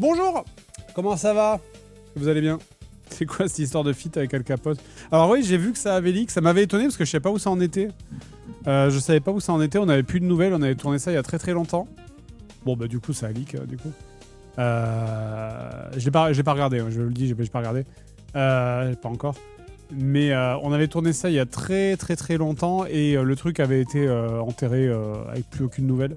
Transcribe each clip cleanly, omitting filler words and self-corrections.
Bonjour. Comment ça va? Vous allez bien? C'est quoi cette histoire de feat avec Al Capote? Alors oui, j'ai vu que ça avait leak, ça m'avait étonné parce que je savais pas où ça en était. Je savais pas où ça en était, on avait plus de nouvelles, on avait tourné ça il y a très très longtemps. Bon bah du coup ça a leak du coup. J'ai pas regardé, je le dis, j'ai pas regardé. Pas encore. Mais on avait tourné ça il y a très très très longtemps et le truc avait été enterré avec plus aucune nouvelle.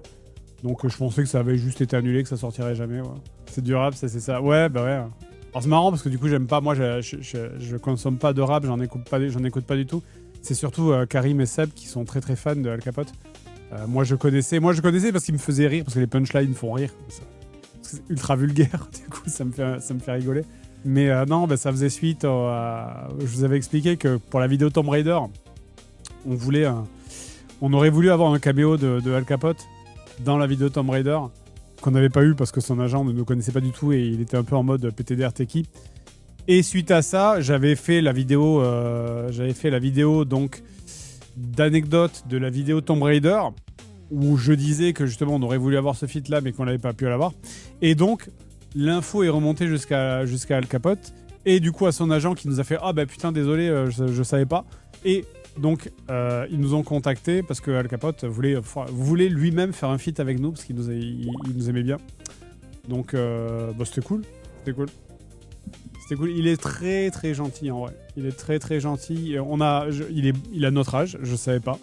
Donc je pensais que ça avait juste été annulé, que ça sortirait jamais. Ouais. C'est du rap, c'est ça. Ouais, bah ouais. Alors c'est marrant parce que du coup j'aime pas, moi je consomme pas de rap, j'en écoute pas du tout. C'est surtout Karim et Seb qui sont très très fans de Al Capote. Moi je connaissais parce qu'ils me faisaient rire, parce que les punchlines font rire. C'est ultra vulgaire, du coup ça me fait rigoler. Mais non, bah, ça faisait suite je vous avais expliqué que pour la vidéo Tomb Raider, on aurait voulu avoir un caméo de Al Capote dans la vidéo Tomb Raider, qu'on n'avait pas eu parce que son agent ne nous connaissait pas du tout et il était un peu en mode PTDR Techie. Et suite à ça, j'avais fait la vidéo donc d'anecdotes de la vidéo Tomb Raider où je disais que justement on aurait voulu avoir ce feat là mais qu'on n'avait pas pu l'avoir. Et donc l'info est remontée jusqu'à Al Capote et du coup à son agent qui nous a fait « Ah bah putain désolé, je savais pas ». Et donc ils nous ont contactés parce que Al Capote voulait lui-même faire un feat avec nous parce qu'il nous aimait bien. Donc bah, c'était cool. Il est très très gentil en vrai. Il est très très gentil. Il a notre âge, je savais pas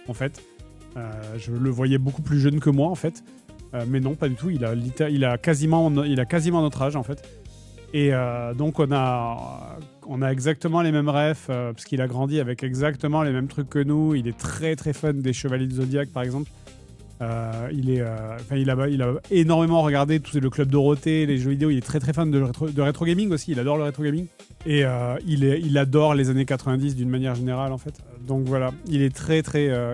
en fait. Je le voyais beaucoup plus jeune que moi en fait. Mais non, pas du tout. Il a quasiment notre âge en fait. Et donc on a exactement les mêmes refs parce qu'il a grandi avec exactement les mêmes trucs que nous. Il est très très fan des Chevaliers du Zodiac par exemple. Il a énormément regardé tout le Club Dorothée, les jeux vidéo. Il est très très fan de rétro gaming aussi. Il adore le rétro gaming et il adore les années 90 d'une manière générale en fait. Donc voilà, il est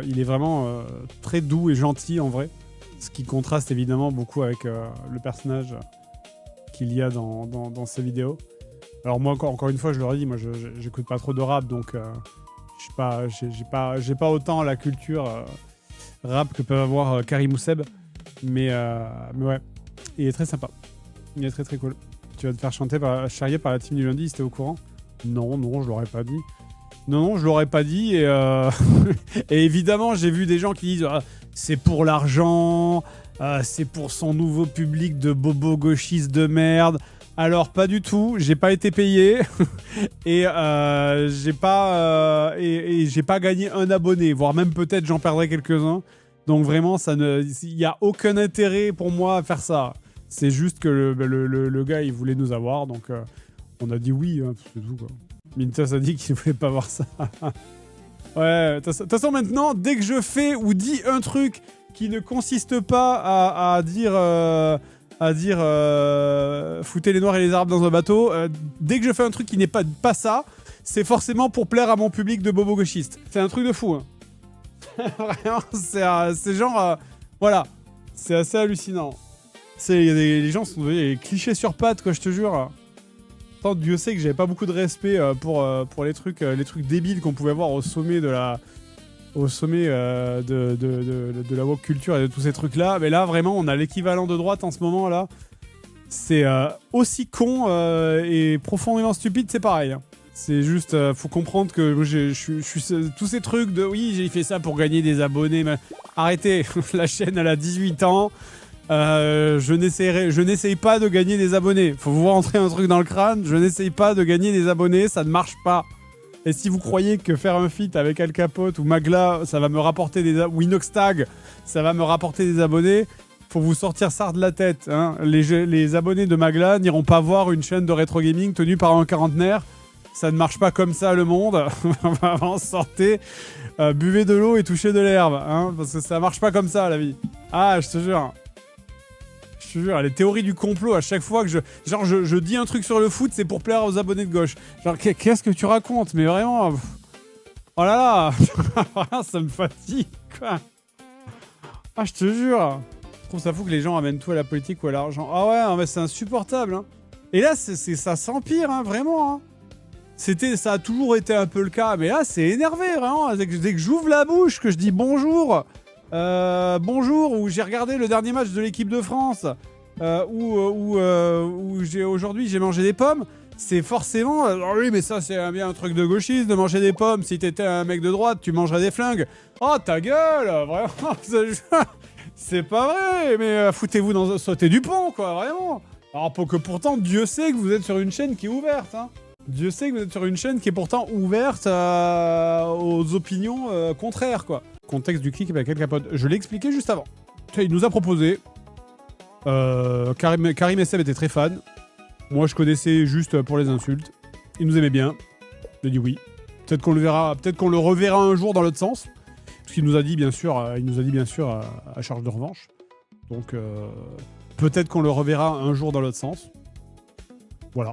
il est vraiment très doux et gentil en vrai. Ce qui contraste évidemment beaucoup avec le personnage qu'il y a dans ces vidéos. Alors moi encore une fois je leur ai dit, moi j'écoute pas trop de rap donc j'ai pas autant la culture rap que peuvent avoir Karim ou Seb, mais ouais, il est très sympa, il est très très cool. Tu vas te faire charrier par la team du lundi, si t'es au courant? Non, je l'aurais pas dit. Non, je l'aurais pas dit et, et évidemment j'ai vu des gens qui disent c'est pour l'argent, c'est pour son nouveau public de bobo gauchistes de merde. Alors pas du tout, j'ai pas été payé et j'ai pas gagné un abonné, voire même peut-être j'en perdrai quelques-uns. Donc vraiment il y a aucun intérêt pour moi à faire ça. C'est juste que le gars il voulait nous avoir donc on a dit oui, hein, c'est tout quoi. Mintos a dit qu'il voulait pas voir ça. Ouais, de toute façon maintenant, dès que je fais ou dis un truc qui ne consiste pas à dire foutez les noirs et les arabes dans un bateau, dès que je fais un truc qui n'est pas ça, c'est forcément pour plaire à mon public de bobo gauchistes. C'est un truc de fou. Hein. Vraiment, c'est genre... voilà, c'est assez hallucinant. Les gens sont devenus clichés sur pattes, quoi, je te jure. Dieu sait que j'avais pas beaucoup de respect pour les trucs débiles qu'on pouvait voir au sommet de la woke culture et de tous ces trucs là. Mais là vraiment on a l'équivalent de droite en ce moment là. C'est aussi con et profondément stupide, c'est pareil. Hein. C'est juste faut comprendre que je suis tous ces trucs de oui j'ai fait ça pour gagner des abonnés. Mais arrêtez, la chaîne elle a 18 ans. Je n'essaye pas de gagner des abonnés. Faut vous rentrer un truc dans le crâne. Je n'essaye pas de gagner des abonnés, ça ne marche pas. Et si vous croyez que faire un feat avec Al Capote ou Magla, ça va me rapporter ou Inoxtag, ça va me rapporter des abonnés, faut vous sortir ça de la tête. Hein. Les abonnés de Magla n'iront pas voir une chaîne de rétro gaming tenue par un quarantenaire. Ça ne marche pas comme ça le monde. Vraiment, sortez, buvez de l'eau et touchez de l'herbe, hein, parce que ça marche pas comme ça la vie. Ah, je te jure. Je te jure, les théories du complot, à chaque fois que je dis un truc sur le foot, c'est pour plaire aux abonnés de gauche. Genre, qu'est-ce que tu racontes? Mais vraiment... Oh là là. Ça me fatigue, quoi. Ah, je te jure. Je trouve ça fou que les gens amènent tout à la politique ou à l'argent. Ah ouais, mais c'est insupportable. Hein. Et là, ça s'empire, hein, vraiment. Hein. Ça a toujours été un peu le cas, mais là, c'est énervé, vraiment. Dès que j'ouvre la bouche, que je dis bonjour... bonjour, ou j'ai regardé le dernier match de l'équipe de France aujourd'hui j'ai mangé des pommes, c'est forcément... oh oui, mais ça c'est bien un truc de gauchiste de manger des pommes. Si t'étais un mec de droite, tu mangerais des flingues. Oh ta gueule, vraiment. C'est pas vrai, mais foutez-vous dans... Sautez du pont, quoi, vraiment. Alors pour que pourtant, Dieu sait que vous êtes sur une chaîne qui est ouverte, hein. Dieu sait que vous êtes sur une chaîne qui est pourtant ouverte aux opinions contraires, quoi. Contexte du clic avec El Capote. Je l'ai expliqué juste avant. Il nous a proposé. Karim et Seb étaient très fans. Moi, je connaissais juste pour les insultes. Il nous aimait bien. J'ai dit oui. Peut-être qu'on le verra, peut-être qu'on le reverra un jour dans l'autre sens. Parce qu'il nous a dit bien sûr, à charge de revanche. Donc peut-être qu'on le reverra un jour dans l'autre sens. Voilà.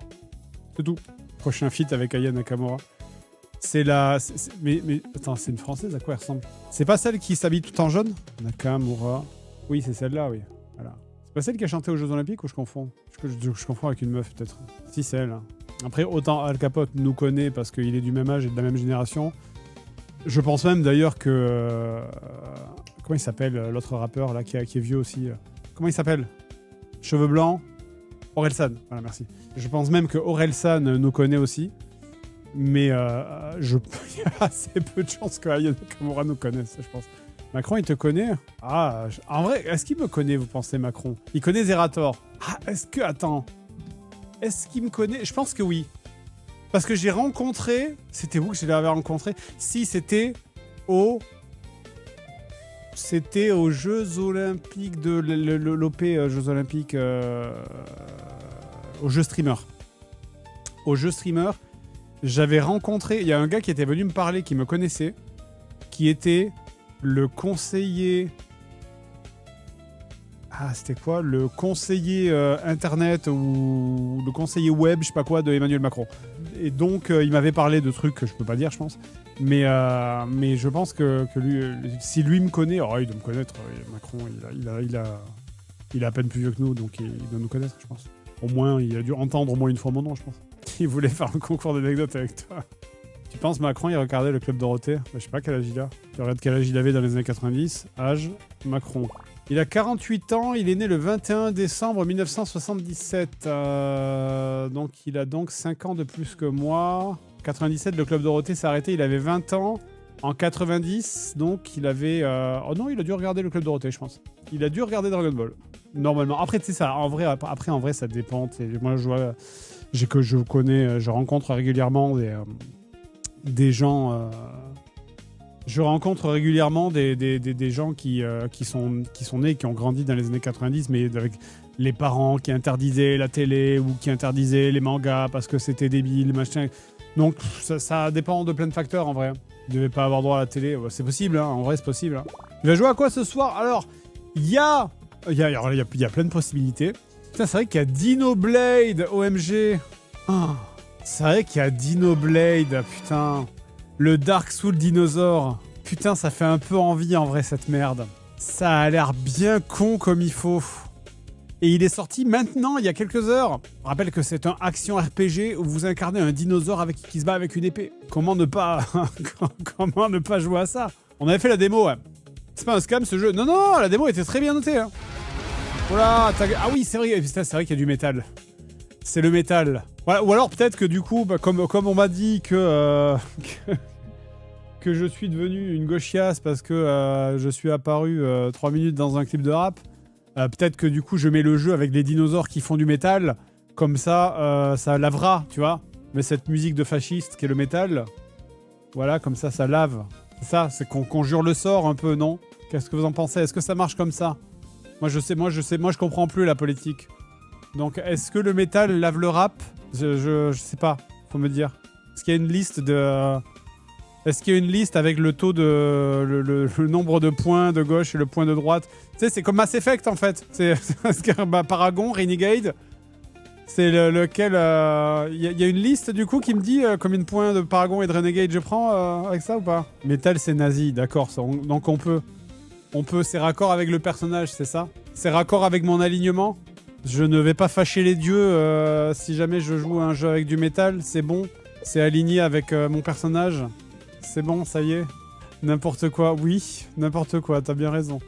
C'est tout. Prochain feat avec Aya Nakamura. C'est la... Mais attends, c'est une française, à quoi elle ressemble? C'est pas celle qui s'habille tout en jaune? Nakamura. Oui, c'est celle-là, oui. Voilà. C'est pas celle qui a chanté aux Jeux Olympiques ou je confonds? Je confonds avec une meuf, peut-être. Si, c'est elle. Hein. Après, autant Al Capote nous connaît parce qu'il est du même âge et de la même génération. Je pense même d'ailleurs que... comment il s'appelle, l'autre rappeur, là, qui est vieux aussi? Comment il s'appelle? Cheveux blancs? Orelsan. Voilà, merci. Je pense même que Orelsan nous connaît aussi. Mais il y a assez peu de chances que Aya Nakamura nous connaisse, je pense. Macron, il te connaît? Ah, en vrai, est-ce qu'il me connaît, vous pensez, Macron? Il connaît Zerator. Ah, est-ce que... Attends. Est-ce qu'il me connaît? Je pense que oui. Parce que j'ai rencontré... C'était où que je l'avais rencontré? Si, c'était aux Jeux Olympiques de l'OP, Jeux Olympiques... aux Jeux Streamer. Aux Jeux Streamer, j'avais rencontré... Il y a un gars qui était venu me parler, qui me connaissait, qui était... le conseiller... Ah, c'était quoi? Le conseiller internet ou le conseiller web, je sais pas quoi, de Emmanuel Macron. Et donc, il m'avait parlé de trucs que je peux pas dire, je pense. Mais je pense que lui, si lui me connaît, oh, il doit me connaître. Macron, il a à peine plus vieux que nous, donc il doit nous connaître, je pense. Au moins, il a dû entendre au moins une fois mon nom, je pense. Il voulait faire un concours d'anecdotes avec toi. Tu penses Macron, il regardait le Club Dorothée? Je sais pas quel âge il a. Tu regardes quel âge il avait dans les années 90. Âge, Macron. Il a 48 ans, il est né le 21 décembre 1977. Donc il a donc 5 ans de plus que moi. 97, le Club Dorothée s'est arrêté, il avait 20 ans. En 90, donc il avait... Oh non, il a dû regarder le Club Dorothée, je pense. Il a dû regarder Dragon Ball. Normalement. Après, tu sais, ça, en vrai, ça dépend. Moi, je connais, je rencontre régulièrement des gens... Je rencontre régulièrement des gens qui sont nés, qui ont grandi dans les années 90, mais avec les parents qui interdisaient la télé ou qui interdisaient les mangas parce que c'était débile, machin. Donc ça dépend de plein de facteurs en vrai. Ils ne devaient pas avoir droit à la télé. Ouais, c'est possible, hein, en vrai c'est possible. Hein. Il va jouer à quoi ce soir? Alors, il y a plein de possibilités. Putain, c'est vrai qu'il y a Dinoblade, OMG. Oh, c'est vrai qu'il y a Dinoblade, putain. Le Dark Soul dinosaure. Putain, ça fait un peu envie en vrai cette merde. Ça a l'air bien con comme il faut. Et il est sorti maintenant, il y a quelques heures. Je rappelle que c'est un action RPG où vous incarnez un dinosaure qui se bat avec une épée. Comment ne pas jouer à ça? On avait fait la démo, ouais. C'est pas un scam ce jeu. Non, non, la démo était très bien notée. Hein. Voilà, ah oui, c'est vrai, c'est vrai qu'il y a du métal. C'est le métal. Voilà, ou alors peut-être que du coup, bah, comme on m'a dit que je suis devenu une gauchiasse parce que je suis apparu 3 minutes dans un clip de rap, peut-être que du coup je mets le jeu avec des dinosaures qui font du métal, comme ça, ça lavera, tu vois. Mais cette musique de fasciste qui est le métal, voilà, comme ça lave. C'est ça, c'est qu'on conjure le sort un peu, non? Qu'est-ce que vous en pensez? Est-ce que ça marche comme ça? Moi je comprends plus la politique. Donc est-ce que le métal lave le rap? Je sais pas, faut me dire. Est-ce qu'il y a une liste de... Est-ce qu'il y a une liste avec le taux de... le nombre de points de gauche et le point de droite? Tu sais, c'est comme Mass Effect en fait. C'est Paragon, Renegade. C'est lequel... Il y a une liste du coup qui me dit combien de points de Paragon et de Renegade je prends avec ça ou pas? Métal c'est nazi, d'accord. Donc on peut... C'est raccord avec le personnage, c'est ça? C'est raccord avec mon alignement? Je ne vais pas fâcher les dieux si jamais je joue à un jeu avec du métal, c'est bon. C'est aligné avec mon personnage. C'est bon, ça y est. N'importe quoi, oui, n'importe quoi, t'as bien raison.